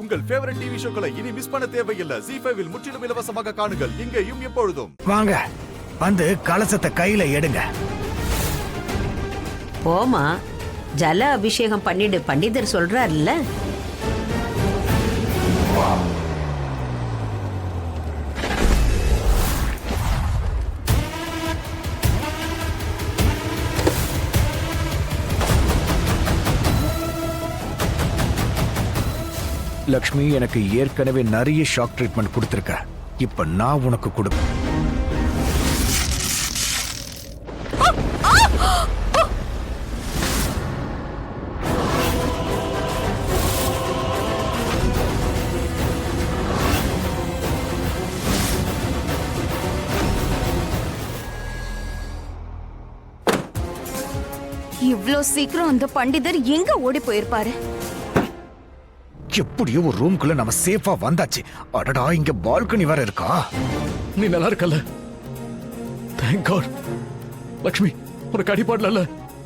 உங்கள் favourite TV ஷோக்களை இனி miss பண்ண தேவையில்லை. ZEE5 இல் முற்றிலும் இலவசமாக காணுங்கள், இங்கேயும் எப்பொழுதும். வாங்க வந்து கலசத்தை கையில எடுங்க. போமா, ஜல அபிஷேகம் பண்ணிடு, பண்டிதர் சொல்றாருல்ல. லக்ஷ்மி, எனக்கு ஏற்கனவே நிறைய ஷாக் ட்ரீட்மெண்ட் கொடுத்திருக்க. இப்ப நான் உனக்கு கொடுப்பேன். இவ்ளோ சீக்கிரம் அந்த பண்டிதர் எங்க ஓடி போயிருப்பாரு? எப்படியோ ஒரு ரூம்குள்ள நம்ம சேஃபா வந்தாச்சு. அடடா, இங்க பால்கனி வேற இருக்கா? நீ நல்லா இருக்கல? Thank God. லக்ஷ்மி, உனக்கு அடிபாடல?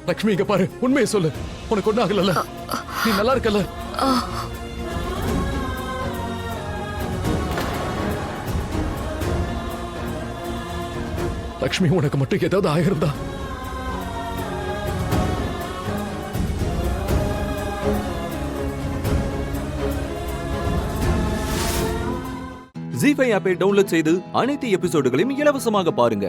லக்ஷ்மி, இங்க பாரு, உண்மையை சொல்லு, உனக்கு ஒண்ணு ஆகல? நீ நல்லா இருக்கல? லக்ஷ்மி, உனக்கு மட்டும் ஏதாவது ஆயிருந்தா? ZEE5 ஆப்பை டவுன்லோட் செய்து அனைத்து எபிசோடுகளையும் இலவசமாக பாருங்க.